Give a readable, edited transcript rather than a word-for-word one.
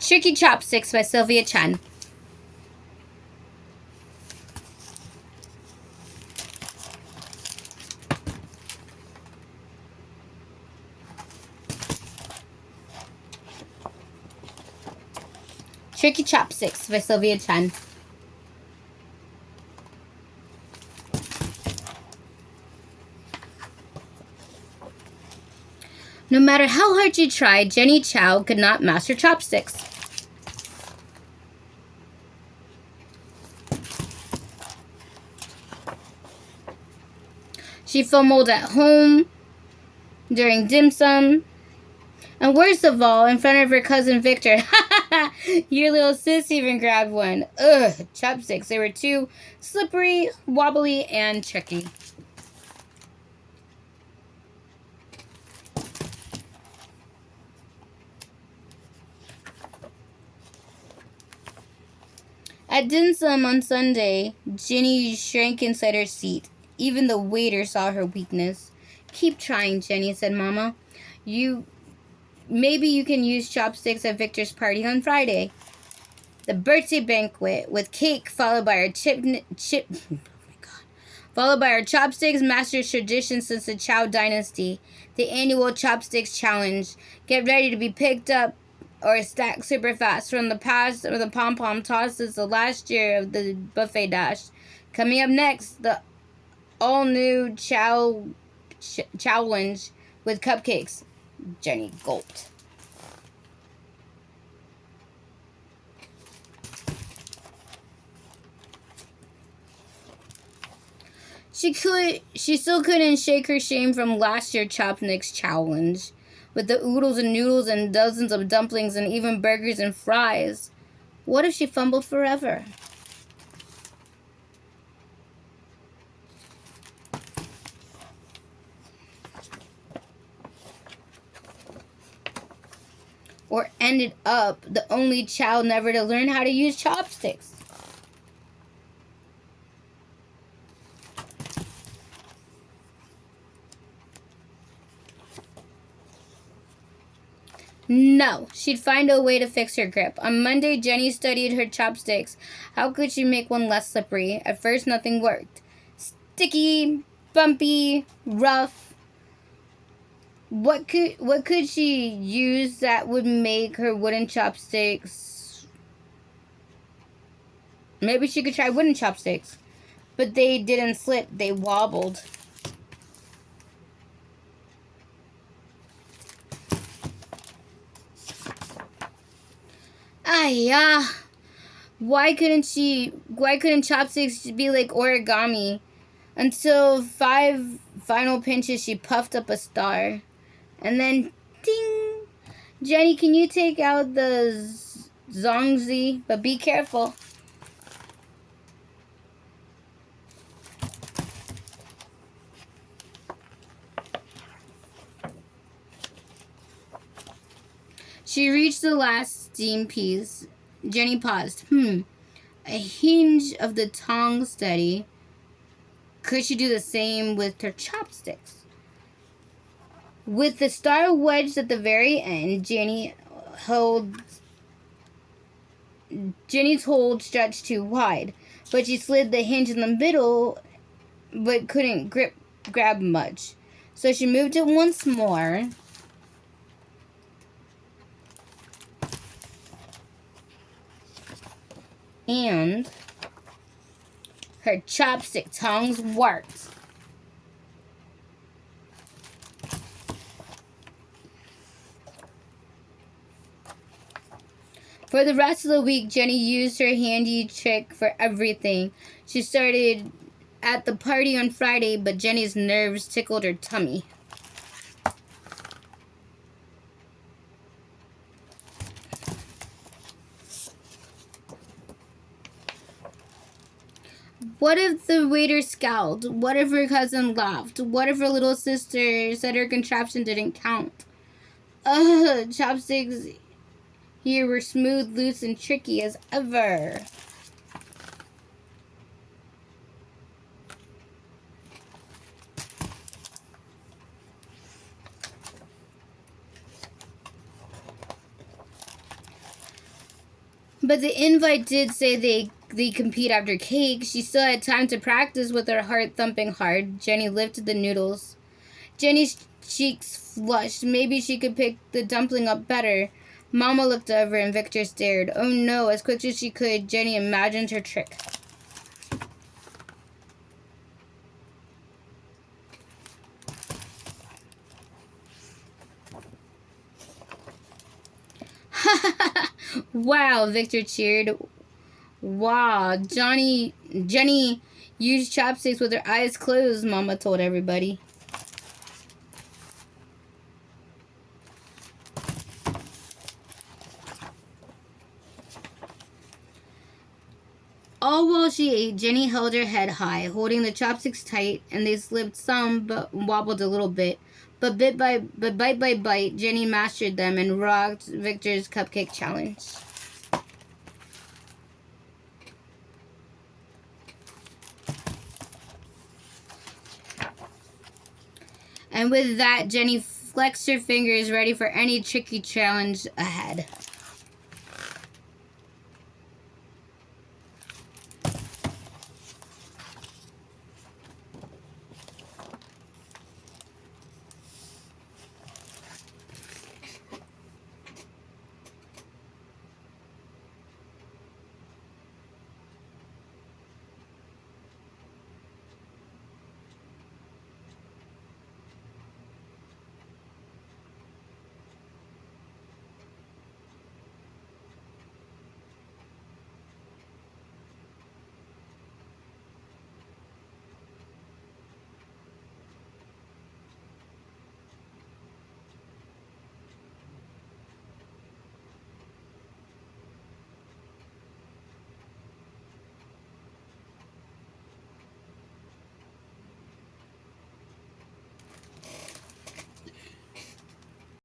Tricky Chopsticks by Sylvia Chen. Tricky Chopsticks by Sylvia Chen. No matter how hard she tried, Jenny Chow could not master chopsticks. She fumbled at home, during dim sum, and worst of all, in front of her cousin Victor. Your little sis even grabbed one. Ugh, chopsticks. They were too slippery, wobbly, and tricky. At dim sum on Sunday, Jenny shrank inside her seat. Even the waiter saw her weakness. Keep trying, Jenny, said Mama. Maybe you can use chopsticks at Victor's party on Friday. The birthday banquet with cake followed by our followed by our chopsticks master's tradition since the Chow dynasty. The annual chopsticks challenge. Get ready to be picked up or stacked super fast from the past of the pom-pom tosses the last year of the buffet dash. Coming up next, the all-new challenge with cupcakes. Jenny gulped. She still couldn't shake her shame from last year's Chopsticks challenge, with the oodles and noodles and dozens of dumplings and even burgers and fries. What if she fumbled forever? Or ended up the only child never to learn how to use chopsticks? No, she'd find a way to fix her grip. On Monday, Jenny studied her chopsticks. How could she make one less slippery? At first, nothing worked. Sticky, bumpy, rough. What could she use that would make her wooden chopsticks? Maybe she could try wooden chopsticks. But they didn't slip, they wobbled. Why couldn't chopsticks be like origami? Until 5 final pinches, she puffed up a star. And then, ding! Jenny, can you take out the zongzi? But be careful. She reached the last steam piece. Jenny paused. A hinge of the tongs steady. Could she do the same with her chopsticks? With the star wedged at the very end, Jenny's hold stretched too wide, but she slid the hinge in the middle, but couldn't grab much. So she moved it once more. And her chopstick tongs worked. For the rest of the week, Jenny used her handy trick for everything. She started at the party on Friday, but Jenny's nerves tickled her tummy. What if the waiter scowled? What if her cousin laughed? What if her little sister said her contraption didn't count? Chopsticks here were smooth, loose, and tricky as ever. But the invite did say they compete after cake. She still had time to practice with her heart thumping hard. Jenny lifted the noodles. Jenny's cheeks flushed. Maybe she could pick the dumpling up better. Mama looked over and Victor stared. Oh no, as quick as she could, Jenny imagined her trick. Wow, Victor cheered. Wow, Jenny used chopsticks with her eyes closed, Mama told everybody. All while she ate, Jenny held her head high, holding the chopsticks tight, and they slipped some but wobbled a little bit. But bite by bite, Jenny mastered them and rocked Victor's cupcake challenge. And with that, Jenny flexed her fingers, ready for any tricky challenge ahead.